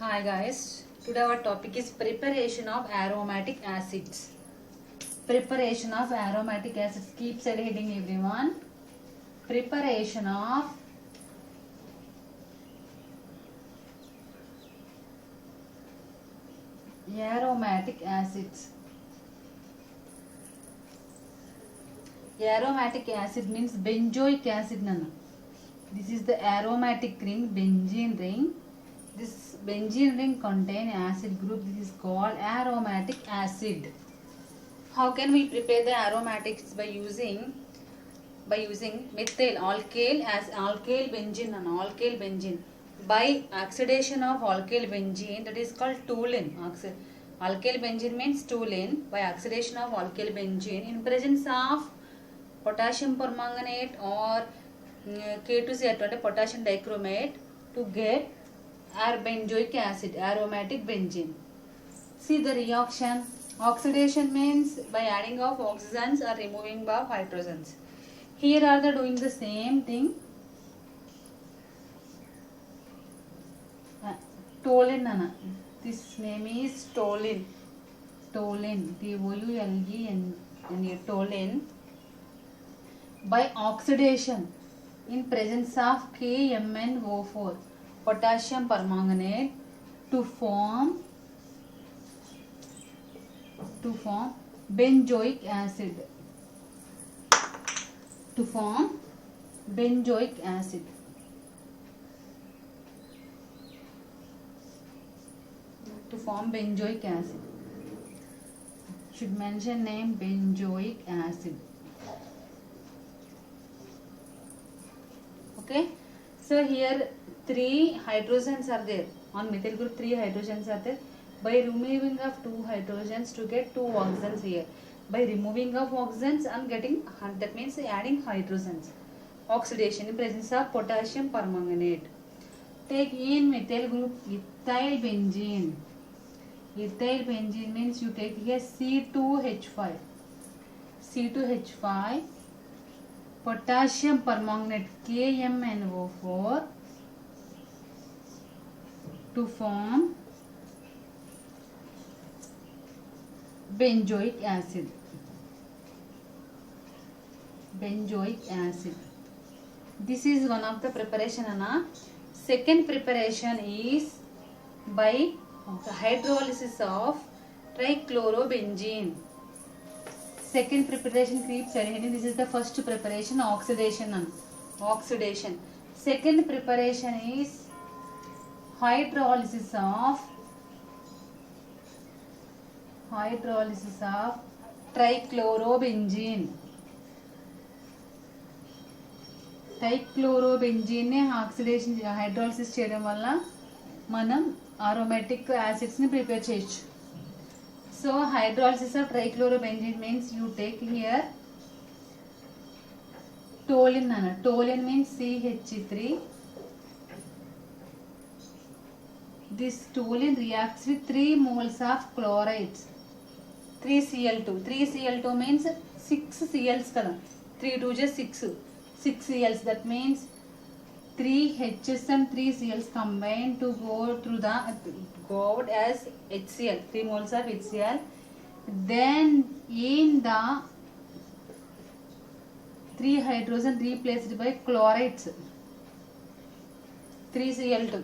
Hi guys, today our topic is preparation of aromatic acids. Preparation of aromatic acids. Keep said heading everyone. Preparation of aromatic acids. Aromatic acid means benzoic acid nana. This is the aromatic ring, benzene ring. This benzene ring contain acid group. This is called aromatic acid. How can we prepare the aromatics by using methyl alkyl as alkyl benzene and alkyl benzene by oxidation of alkyl benzene, that is called toluene. Alkyl benzene means toluene. By oxidation of alkyl benzene in presence of potassium permanganate or K2CO2 potassium dichromate to get benzoic acid, aromatic benzene. See the reaction. Oxidation means by adding of oxygens or removing of hydrogens. Here are they doing the same thing. Toluene nana. This name is toluene. Toluene. T-O-U-L-E-N-E. Toluene. By oxidation in presence of KMnO4 potassium permanganate to form benzoic acid. To form benzoic acid. To form benzoic acid. Should mention name benzoic acid. Okay. So here 3 hydrogens are there. On methyl group 3 hydrogens are there. By removing of 2 hydrogens to get 2 oxygens here. By removing of oxygens I am getting, that means adding hydrogens. Oxidation in presence of potassium permanganate. Take in methyl group ethyl benzene. Ethyl benzene means you take here C2H5. C2H5 potassium permanganate KMnO4 to form benzoic acid. Benzoic acid. This is one of the preparation, Anna. Second preparation is by hydrolysis of trichlorobenzene. Second preparation keeps heading. This is the first preparation, oxidation. Oxidation. Second preparation is hydrolysis of trichlorobenzene. Trichlorobenzene oxidation hydrolysis చేయడం వల్ల మనం aromatic acids ని prepare చేయొచ్చు. So hydrolysis of trichlorobenzene means you take here toluene nana. Toluene means CH3. This toluene reacts with 3 moles of chlorides. 3Cl2. 3Cl2 means 6 Cls kada. 3 2 just 6. 6 Cls. That means 3 H's and 3 Cls combined to go out as HCl. 3 moles of HCl. Then in the 3 hydrogen replaced by chlorides. 3Cl2.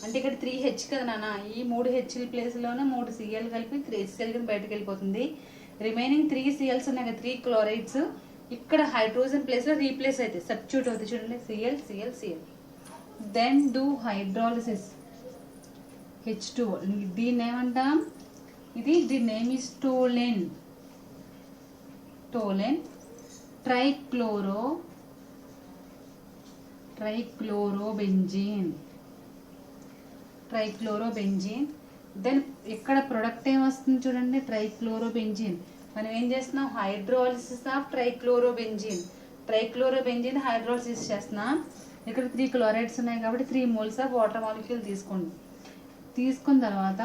అంటే ఇక్కడ 3H కదా నాన్న, ఈ 3 Hల ప్లేస్లోనే 3 Cl కలిపి 3 HCl బయటకు వెళ్ళిపోతుంది. Remaining 3 Cls ఉన్నాయి కదా, 3 క్లోరైడ్స్ ఇక్కడ హైడ్రోజన్ ప్లేస్లో రీప్లేస్ అవుతాయి, సబ్స్టిట్యూట్ అవుతాయి. చూడండి Cl. Then do hydrolysis H2O. దీన్ని ఏమంటాం, దీని నేమ్ ఈస్ టోలెన్. ట్రైక్లోరోబెంజీన్. దెన్ ఇక్కడ ప్రొడక్ట్ ఏమొస్తుంది చూడండి, ట్రైక్లోరోబెంజీన్. మనం ఏం చేస్తున్నాం, హైడ్రోలిసిస్ ఆఫ్ ట్రైక్లోరోబెంజీన్ హైడ్రోలిసిస్ చేస్తున్నాం. ఇక్కడ 3 క్లోరైడ్స్ ఉన్నాయి కాబట్టి 3 మోల్స్ ఆఫ్ వాటర్ మాలిక్యూల్ తీసుకోండి. తీసుకున్న తర్వాత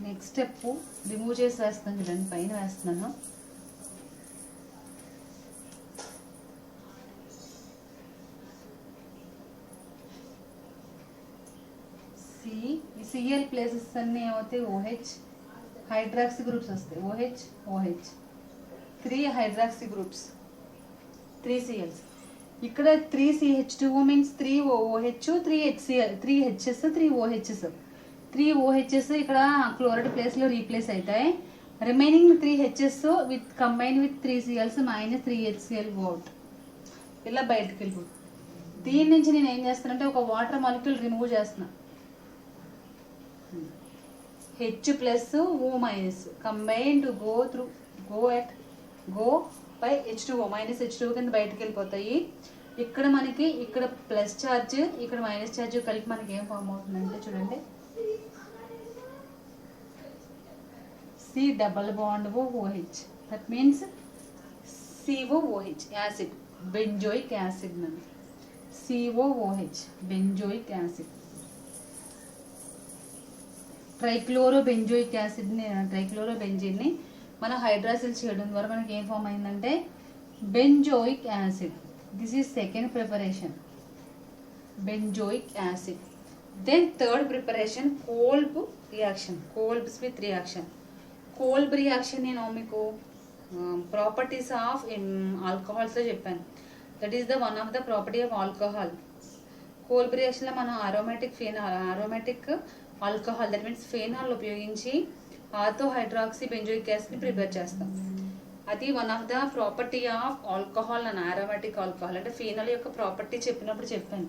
నెక్స్ట్ స్టెప్ రిమూవ్ చేసి వేస్తాను చూడండి, పైన వేస్తున్నాను. ఈ సిఎల్ ప్లేసెస్ అన్నీ ఏమవుతాయి ఓహెచ్ హైడ్రాక్సీ గ్రూప్స్ వస్తాయి ఓహెచ్ 3 హైడ్రాక్సీ గ్రూప్స్ 3 సిఎల్స్. ఇక్కడ 3CH2O means 3 OH 3 HCl 3 H's 3 OH's 3 OH's ఇక్కడ క్లోరైడ్ ప్లేస్లో రీప్లేస్ అవుతాయి. Remaining 3 H's with combine with 3 Cl's minus 3 HCl out ఇలా బయటకు వెళ్ళిపోతుంది. దీని నుంచి నేను ఏం చేస్తానంటే ఒక వాటర్ మాలిక్యూల్ రిమూవ్ చేస్తున్నా. H plus O minus combine to go by H2O minus H2O కింద బయటకు వెళ్ళిపోతాయి. ఇక్కడ మనకి ఇక్కడ ప్లస్ ఛార్జ్ ఇక్కడ మైనస్ ఛార్జ్ కలిపి మనకి ఏం ఫామ్ అవుతుందంటే చూడండి C double bond OH that means COOH acid benzoic acid నండి COOH బెంజోయిక్ యాసిడ్. ట్రైక్లోరోబెంజోయిక్ యాసిడ్ని ట్రైక్లోరోబెంజిన్ని మనం హైడ్రాసిల్ చేయడం ద్వారా మనకి ఏం ఫామ్ అయిందంటే benzoic acid. This is second preparation benzoic acid. Then third preparation Kolbe reaction Kolbe's with reaction. Kolbe reaction నేను మీకు ప్రాపర్టీస్ ఆఫ్ ఆల్కహాల్స్లో చెప్పాను. That is the one of the property of alcohol. Kolbe రియాక్షన్లో మనం aromatic alcohol that means phenol ఉపయోగించి ortho hydroxy benzoic యాసిడ్ని prepare చేస్తాం. అది one of the property of alcohol and aromatic alcohol. అంటే ఫెనాల్ యొక్క ప్రాపర్టీ చెప్పినప్పుడు చెప్పాను.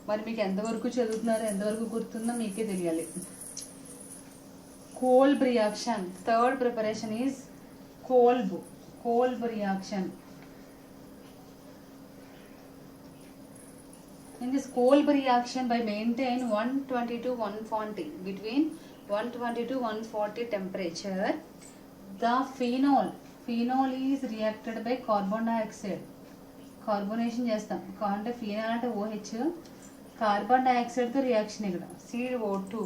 మరి మీకు ఎంతవరకు చదువుతున్నారో ఎంతవరకు గుర్తుందో మీకే తెలియాలి. కోల్బ్ reaction third preparation is కోల్బ్ reaction. In this Kolb reaction, by maintain 120 to 140 between 120 to 140 temperature, the phenol is reacted by carbon dioxide. Carbonation చేస్తాం అంటే ఫినాల్ అంటే OH కార్బన్ డైఆక్సైడ్ తో రియాక్షన్ ఇక్కడ CO2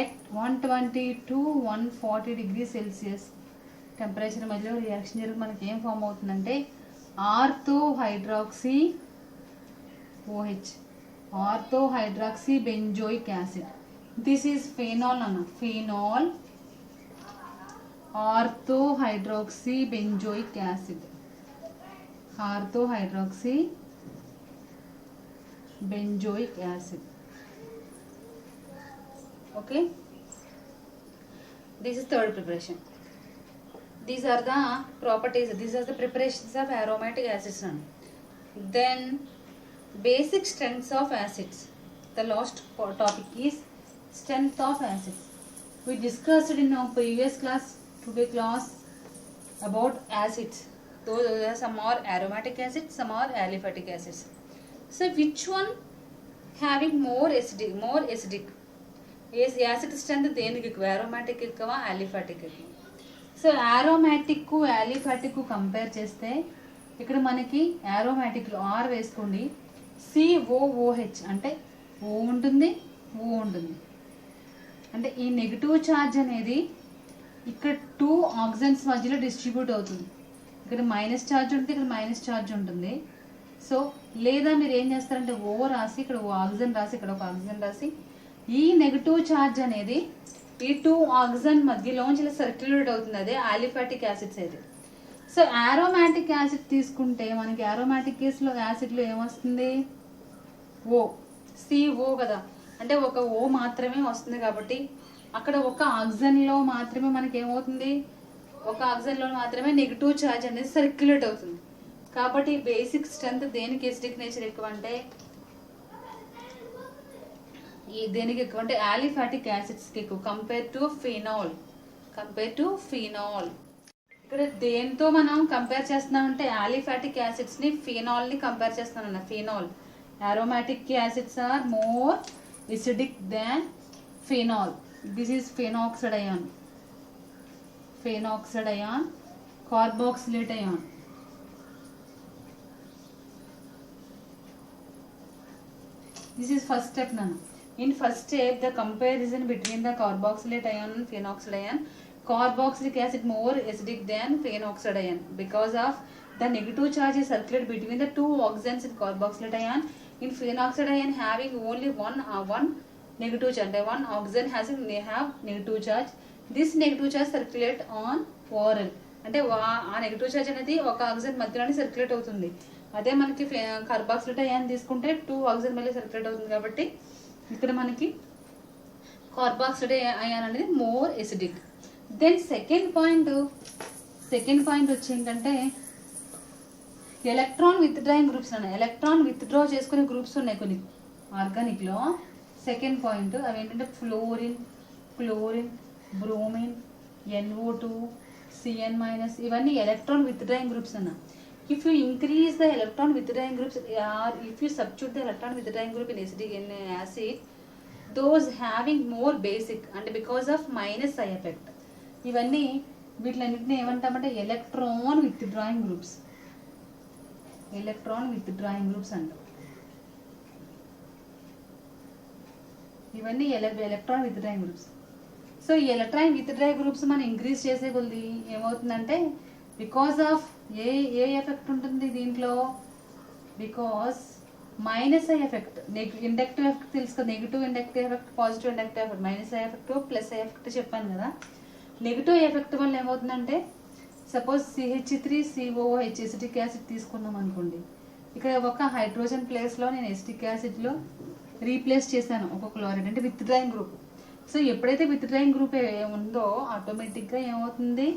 at 120 to 140 degrees Celsius temperature మధ్యలో reaction జరిగి మనకి ఏం form అవుతుందంటే ortho hydroxy OH ortho hydroxy benzoic acid. This is phenol అన్న phenol ortho hydroxy benzoic acid ortho hydroxy benzoic acid. Okay this is third preparation. These are the properties, these are the preparations of aromatic acids. Then basic strengths of acids. The last topic is strength of acids. We discussed in our previous class, today class, about acids. Those some are aromatic acids, some are aliphatic acids. So which one having more acidic? Yes, acid strength దేనికి ఎక్కువ aromatic ఎక్కువ aliphatic ఎక్కువ. So aromatic కు aliphatic కు compare చేస్తే ఇక్కడ మనకి aromatic లో R వేసుకోండి COOH అంటే O ఉంటుంది O ఉంటుంది. అంటే ఈ నెగిటివ్ ఛార్జ్ అనేది ఇక్కడ 2 ఆక్సిజన్స్ మధ్యలో డిస్ట్రిబ్యూట్ అవుతుంది. ఇక్కడ మైనస్ ఛార్జ్ ఉంటుంది ఇక్కడ మైనస్ ఛార్జ్ ఉంటుంది. సో లేదా మీరు ఏం చేస్తారంటే O రాసి ఇక్కడ ఆక్సిజన్ రాసి ఇక్కడ ఒక ఆక్సిజన్ రాసి ఈ నెగిటివ్ ఛార్జ్ అనేది ఈ 2 ఆక్సిజన్ మధ్యలోంచి ఇలా సర్క్యులేట్ అవుతుంది. అదే ఆలిఫాటిక్ యాసిడ్స్ అయితే. సో aromatic యాసిడ్ తీసుకుంటే మనకి aromatic కేసులో యాసిడ్లో ఏమొస్తుంది O CO కదా అంటే ఒక O మాత్రమే వస్తుంది. కాబట్టి అక్కడ ఒక ఆక్సిజన్లో మాత్రమే మనకి ఏమవుతుంది ఒక ఆక్సిజన్లో మాత్రమే నెగిటివ్ ఛార్జ్ అనేది సర్క్యులేట్ అవుతుంది. కాబట్టి బేసిక్ స్ట్రెంత్ దేనికి ఎసిడిక్ నేచర్ ఎక్కువ అంటే దేనికి ఎక్కువ అంటే ఆలిఫాటిక్ యాసిడ్స్కి ఎక్కువ కంపేర్ టు ఫినాల్. ఇక్కడ దేంతో మనం కంపేర్ చేస్తున్నామంటే ఆలిఫాటిక్ యాసిడ్స్ని ఫినాల్ని కంపేర్ చేస్తున్నాను. Phenol aromatic acids are more acidic than phenol. This is phenoxide ion, carboxylate ion. This is first step nana. In first step the comparison between the carboxylate ion and phenoxide ion. Carboxylic acid more acidic than phenoxide ion because of the negative charge is circulated between the 2 oxygens in carboxylate ion. In phenoxide ion having only one negative charge. అంటే one oxygen have negative charge. This negative charge circulate on oral. అంటే ఆ negative charge అనేది ఒక oxygen మధ్యలోనే circulate అవుతుంది. అదే మనకి carboxylate ion తీసుకుంటే 2 ఆక్సిజన్ మళ్ళీ సర్క్యులేట్ అవుతుంది. కాబట్టి ఇక్కడ మనకి కార్బాక్సిలేట్ అయాన్ అనేది more acidic. Then second point వచ్చి ఏంటంటే ఎలక్ట్రాన్ విత్డ్రాయింగ్ గ్రూప్స్ ఉన్నాయి. ఎలక్ట్రాన్ విత్డ్రా చేసుకునే గ్రూప్స్ ఉన్నాయి కొన్ని ఆర్గానిక్లో. సెకండ్ పాయింట్ అవి ఏంటంటే fluorine, chlorine, bromine, NO2, Cn-, ఇవన్నీ ఎలక్ట్రాన్ విత్డ్రాయింగ్ గ్రూప్స్ అన్న. If you increase the electron withdrawing groups or if you substitute the electron withdrawing group in acid, those having more basic and because of minus psi effect, ఇవన్నీ వీటిలన్నింటినీ ఏమంటామంటే electron withdrawing groups అంటాం. ఇవన్నీ electron withdrawing groups. So ఈ electron withdrawing groups మనం increase చేసే కొద్ది ఏమవుతుందంటే because of A effect ఉంటుంది దీంట్లో, because minus I effect. Inductive effect తెలుసు కదా, negative inductive effect, positive inductive effect, minus I effect plus I effect చెప్పాను కదా. నెగిటివ్ ఎఫెక్ట్ వల్ల ఏమవుతుందంటే సపోజ్ CH3COOH ఎసిటిక్ యాసిడ్ తీసుకున్నాం అనుకోండి. ఇక్కడ ఒక హైడ్రోజన్ ప్లేస్లో నేను ఎసిటిక్ యాసిడ్లో రీప్లేస్ చేశాను ఒక క్లోరైడ్, అంటే విత్డ్రాయింగ్ గ్రూప్. సో ఎప్పుడైతే విత్డ్రాయింగ్ గ్రూప్ ఉందో ఆటోమేటిక్గా ఏమవుతుంది,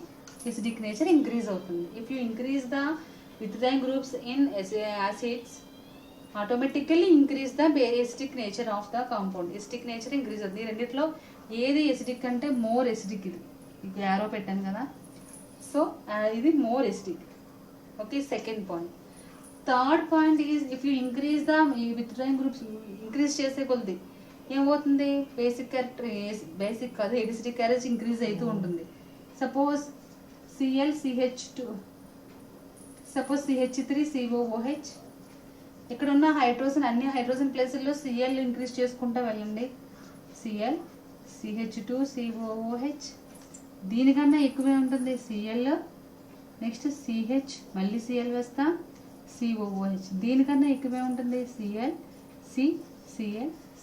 acidic nature increase అవుతుంది. If you increase the withdrawing groups in acids, automatically increase the acidic nature of the compound. Acidic nature increase అవుతుంది. ఈ రెండిట్లో ఏది acidic అంటే మోర్ acidic. ఇది యారో పెట్టాను కదా, సో ఇది more acidic. Okay, second point. Third point is if you increase the withdrawing groups increase చేసే కొద్ది ఏమవుతుంది, బేసిక్ కాదు ఎసిడిక్ క్యారేజ్ ఇంక్రీజ్ అవుతూ ఉంటుంది. సపోజ్ CH2, సపోజ్ CH3COOH, ఇక్కడ ఉన్న హైడ్రోజన్ అన్ని హైడ్రోజన్ ప్లేసుల్లో Cl ఇంక్రీజ్ చేసుకుంటూ వెళ్ళండి. Cl, CH2COOH, దీనికన్నా ఎక్కువే ఉంటుంది Cl, నెక్స్ట్ CH, మళ్ళీ Cl వేస్తా, COOH, దీనికన్నా ఎక్కువే ఉంటుంది Cl,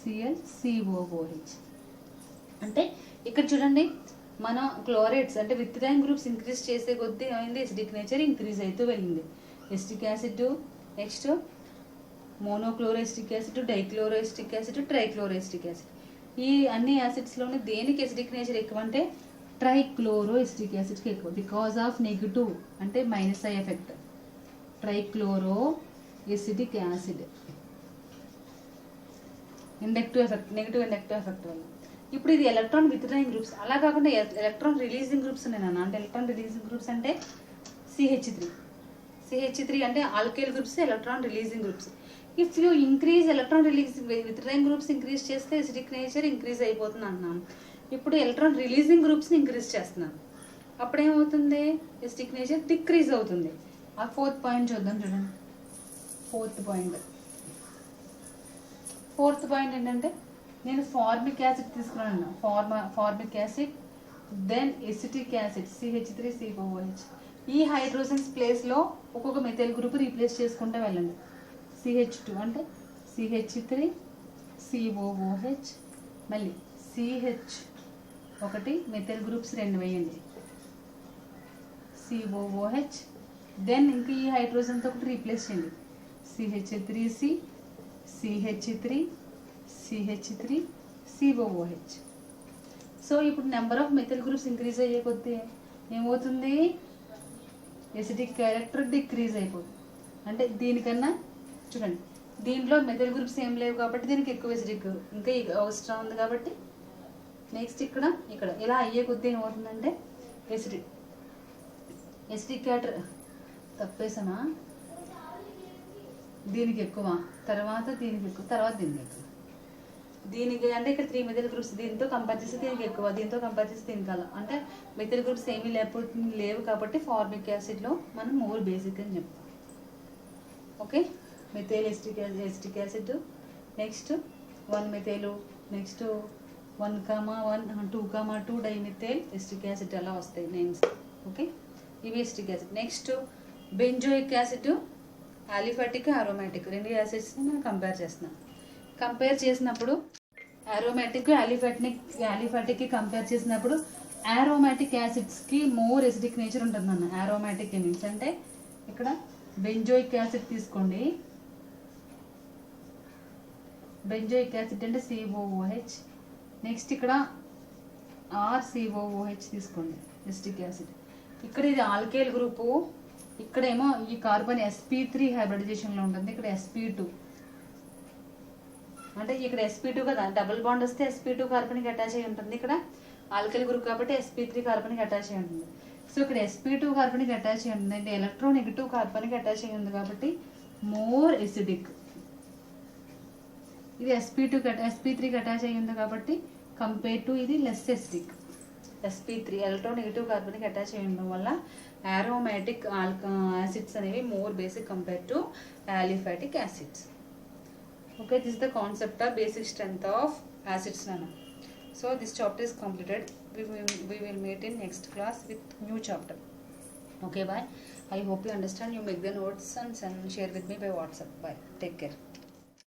Cl, COOH. అంటే ఇక్కడ చూడండి, మన క్లోరైడ్స్ అంటే విత్డ్రాయింగ్ గ్రూప్స్ ఇంక్రీజ్ చేసే కొద్దీ ఏమైంది, ఎసిడిక్ నేచర్ ఇంక్రీజ్ అవుతూ వెళ్ళింది. Acetic acid, next monochloroacetic acid, dichloroacetic acid, trichloroacetic acid. ఈ అన్ని యాసిడ్స్లోనే దేనికి ఎసిడిక్ నేచర్ ఎక్కువ అంటే ట్రైక్లోరోఎసిటిక్ యాసిడ్కి ఎక్కువ, బికాస్ ఆఫ్ నెగిటివ్ అంటే minus I effect. Trichloroacetic acid inductive effect, negative inductive effect వల్ల. ఇప్పుడు ఇది ఎలక్ట్రాన్ విత్డ్రాయింగ్ గ్రూప్స్. అలా కాకుండా ఎలక్ట్రాన్ రిలీజింగ్ గ్రూప్స్ ఉన్నాయి నాన్న. అంటే ఎలక్ట్రాన్ రిలీజింగ్ గ్రూప్స్ అంటే CH3 అంటే alkyl groups, electron releasing groups. If you increase electron releasing withdrawing groups increase చేస్తే ఎసిడిక్ నేచర్ ఇంక్రీజ్ అయిపోతుంది అన్నాను. ఇప్పుడు ఎలక్ట్రాన్ రిలీజింగ్ గ్రూప్స్ని ఇంక్రీజ్ చేస్తున్నాను, అప్పుడేమవుతుంది, ఎసిడిక్ నేచర్ డిక్రీజ్ అవుతుంది. ఆ ఫోర్త్ పాయింట్ చూద్దాం. చూడండి, ఫోర్త్ పాయింట్ ఏంటంటే నేను ఫార్మిక్ యాసిడ్ తీసుకున్నాను. Formic acid, then acetic acid CH3COOH. ఈ హైడ్రోజన్స్ ప్లేస్లో ఒక్కొక్క మెథైల్ గ్రూప్ రీప్లేస్ చేసుకుంటూ వెళ్ళండి. CH2 అంటే CH3COOH, మళ్ళీ CH ఒకటి, మెథైల్ గ్రూప్స్ 2 వేయండి, COOH. దెన్ ఇంక ఈ హైడ్రోజన్తో ఒకటి రీప్లేస్ చేయండి, CH3C, CH3COOH. సో ఇప్పుడు number of methyl groups increase అయ్యే కొద్దీ ఏమవుతుంది, ఎసిడిక్ క్యారెక్టర్ డిక్రీజ్ అయిపోతుంది. అంటే దీనికన్నా చూడండి, దీంట్లో మెథైల్ గ్రూప్స్ ఏం లేవు కాబట్టి దీనికి ఎక్కువ ఎసిడిక్ ఇంకా అవసరం ఉంది కాబట్టి నెక్స్ట్ ఇక్కడ ఇలా అయ్యే కొద్దీ ఏమవుతుందంటే ఎసిడిక్ క్యారెక్టర్ తప్పేసామా, దీనికి ఎక్కువ, తర్వాత దీనికి ఎక్కువ, తర్వాత దీనికి ఎక్కువ. దీనికి అంటే ఇక్కడ 3 మెథైల్ గ్రూప్స్, దీంతో కంపేర్ చేస్తే దీనికి ఎక్కువ, దీంతో కంపేర్ చేస్తే దీనికి అలా. అంటే మెథైల్ గ్రూప్స్ ఏమీ లేవు కాబట్టి ఫార్మిక్ యాసిడ్లో మనం మోర్ బేసిక్ అని చెప్తాం. Okay, methyl acetic acid, next 1 methyl, next 1,1, 2,2 dimethyl acetic acid అలా వస్తాయి నేమ్స్. ఓకే, ఇవి acetic acid. Next benzoic acid, aliphatic, aromatic 2 యాసిడ్స్ని మనం కంపేర్ చేస్తున్నాం. కంపేర్ చేసినప్పుడు aromatic aliphatic కి కంపేర్ చేసినప్పుడు aromatic acids కి మోర్ ఎసిడిక్ నేచర్ ఉంటుంది అన్న. aromatic మీన్స్ అంటే ఇక్కడ బెంజోయిక్ యాసిడ్ తీసుకోండి. బెంజోయిక్ యాసిడ్ అంటే COOH. నెక్స్ట్ ఇక్కడ RCOOH తీసుకోండి, ఎసిటిక్ యాసిడ్. ఇక్కడ ఇది ఆల్కేల్ గ్రూపు, ఇక్కడేమో ఈ కార్బన్ sp3 హైబ్రిడైజేషన్లో ఉంటుంది, ఇక్కడ sp2. అంటే ఇక్కడ sp2 కదా, డబుల్ బాండ్ వస్తే sp2 కార్బన్కి అటాచ్ అయి ఉంటుంది. ఇక్కడ ఆల్కేల్ గ్రూప్ కాబట్టి sp3 కార్బన్కి అటాచ్ అయి ఉంటుంది. సో ఇక్కడ sp2 కార్బన్కి అటాచ్ అయి ఉంటుంది అంటే ఎలక్ట్రోనెగటివ్ కార్బన్కి అటాచ్ అయి ఉంది కాబట్టి మోర్ ఎసిడిక్. ఇది sp3కి అటాచ్ అయి ఉంది కాబట్టి కంపేర్ టు ఇది లెస్ ఎసిడిక్. sp3 ఎలక్ట్రోనెగటివ్ కార్బన్కి అటాచ్ అయి ఉండడం వల్ల aromatic acids అనేవి more basic compare to aliphatic acids. Okay, this is the concept of basic strength of acids nana. So this chapter is completed. We will meet in next class with new chapter. Okay, bye. I hope you understand. You make the notes and share with me by WhatsApp. Bye. Take care.